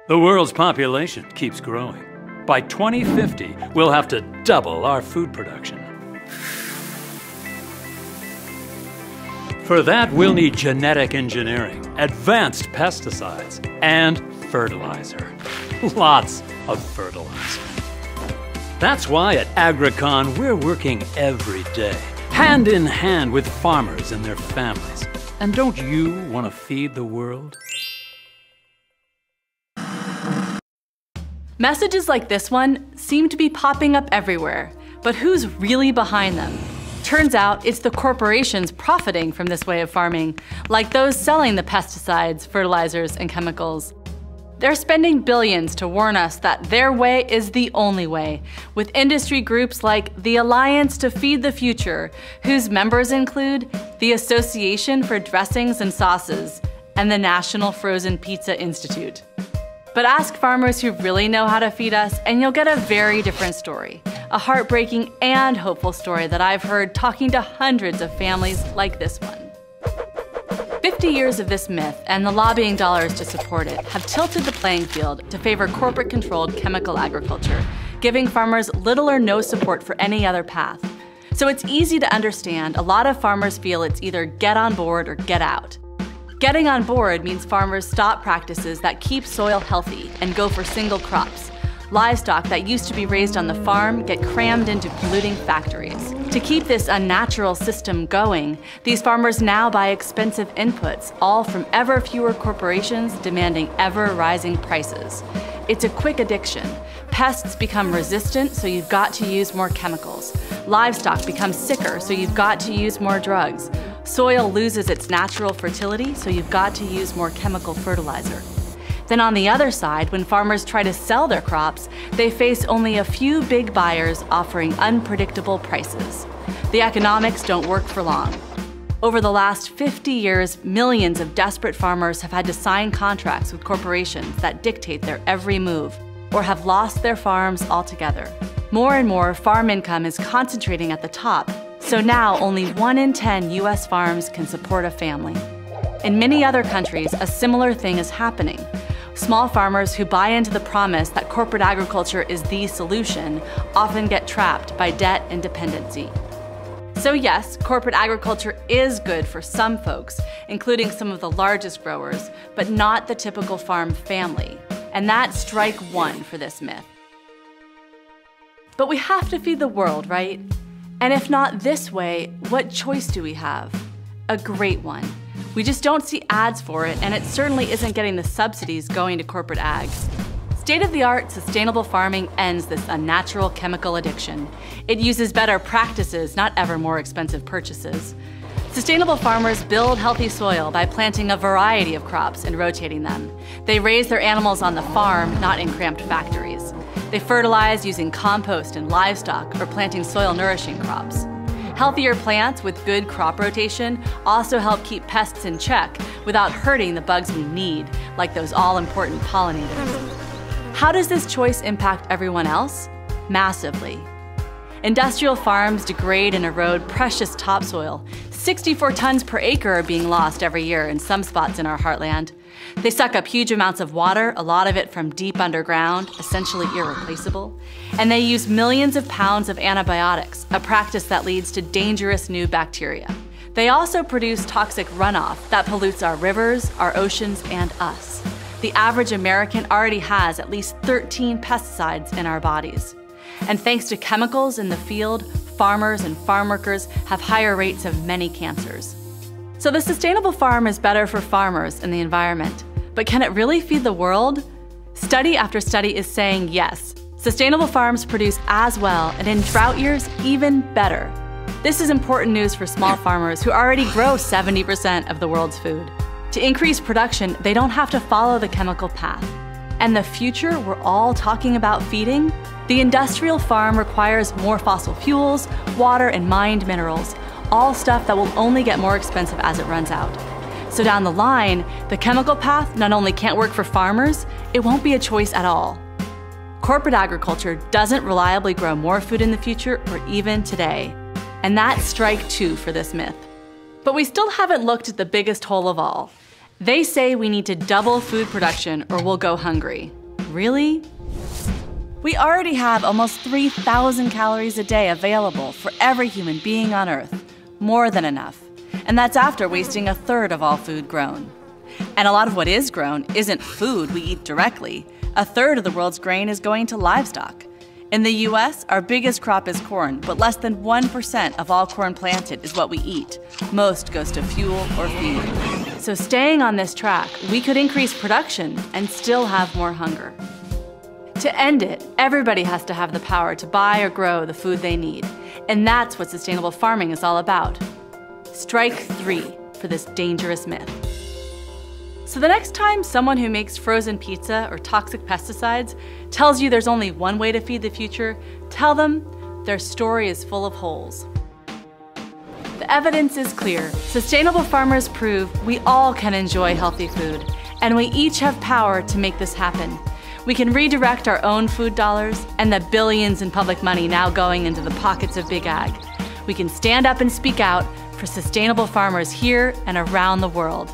The world's population keeps growing. By 2050, we'll have to double our food production. For that, we'll need genetic engineering, advanced pesticides, and fertilizer. Lots of fertilizer. That's why at Agricon, we're working every day, hand in hand with farmers and their families. And don't you want to feed the world? Messages like this one seem to be popping up everywhere, but who's really behind them? Turns out it's the corporations profiting from this way of farming, like those selling the pesticides, fertilizers, and chemicals. They're spending billions to warn us that their way is the only way, with industry groups like the Alliance to Feed the Future, whose members include the Association for Dressings and Sauces and the National Frozen Pizza Institute. But ask farmers who really know how to feed us, and you'll get a very different story. A heartbreaking and hopeful story that I've heard talking to hundreds of families like this one. 50 years of this myth and the lobbying dollars to support it have tilted the playing field to favor corporate-controlled chemical agriculture, giving farmers little or no support for any other path. So it's easy to understand a lot of farmers feel it's either get on board or get out. Getting on board means farmers stop practices that keep soil healthy and go for single crops. Livestock that used to be raised on the farm get crammed into polluting factories. To keep this unnatural system going, these farmers now buy expensive inputs, all from ever fewer corporations demanding ever-rising prices. It's a quick addiction. Pests become resistant, so you've got to use more chemicals. Livestock becomes sicker, so you've got to use more drugs. Soil loses its natural fertility, so you've got to use more chemical fertilizer. Then on the other side, when farmers try to sell their crops, they face only a few big buyers offering unpredictable prices. The economics don't work for long. Over the last 50 years, millions of desperate farmers have had to sign contracts with corporations that dictate their every move, or have lost their farms altogether. More and more farm income is concentrating at the top, so now only 1 in 10 US farms can support a family. In many other countries, a similar thing is happening. Small farmers who buy into the promise that corporate agriculture is the solution often get trapped by debt and dependency. So yes, corporate agriculture is good for some folks, including some of the largest growers, but not the typical farm family. And that's strike one for this myth. But we have to feed the world, right? And if not this way, what choice do we have? A great one. We just don't see ads for it, and it certainly isn't getting the subsidies going to corporate ags. State-of-the-art sustainable farming ends this unnatural chemical addiction. It uses better practices, not ever more expensive purchases. Sustainable farmers build healthy soil by planting a variety of crops and rotating them. They raise their animals on the farm, not in cramped factories. They fertilize using compost and livestock or planting soil-nourishing crops. Healthier plants with good crop rotation also help keep pests in check without hurting the bugs we need, like those all-important pollinators. How does this choice impact everyone else? Massively. Industrial farms degrade and erode precious topsoil. 64 tons per acre are being lost every year in some spots in our heartland. They suck up huge amounts of water, a lot of it from deep underground, essentially irreplaceable. And they use millions of pounds of antibiotics, a practice that leads to dangerous new bacteria. They also produce toxic runoff that pollutes our rivers, our oceans, and us. The average American already has at least 13 pesticides in our bodies. And thanks to chemicals in the field, farmers and farm workers have higher rates of many cancers. So the sustainable farm is better for farmers and the environment. But can it really feed the world? Study after study is saying yes. Sustainable farms produce as well, and in drought years, even better. This is important news for small farmers who already grow 70% of the world's food. To increase production, they don't have to follow the chemical path. And the future we're all talking about feeding? The industrial farm requires more fossil fuels, water, and mined minerals, all stuff that will only get more expensive as it runs out. So down the line, the chemical path not only can't work for farmers, it won't be a choice at all. Corporate agriculture doesn't reliably grow more food in the future or even today. And that's strike two for this myth. But we still haven't looked at the biggest hole of all. They say we need to double food production or we'll go hungry. Really? We already have almost 3,000 calories a day available for every human being on Earth. More than enough. And that's after wasting 1/3 of all food grown. And a lot of what is grown isn't food we eat directly. 1/3 of the world's grain is going to livestock. In the US, our biggest crop is corn, but less than 1% of all corn planted is what we eat. Most goes to fuel or feed. So staying on this track, we could increase production and still have more hunger. To end it, everybody has to have the power to buy or grow the food they need. And that's what sustainable farming is all about. Strike 3 for this dangerous myth. So the next time someone who makes frozen pizza or toxic pesticides tells you there's only one way to feed the future, tell them their story is full of holes. The evidence is clear. Sustainable farmers prove we all can enjoy healthy food, and we each have power to make this happen. We can redirect our own food dollars and the billions in public money now going into the pockets of big ag. We can stand up and speak out for sustainable farmers here and around the world.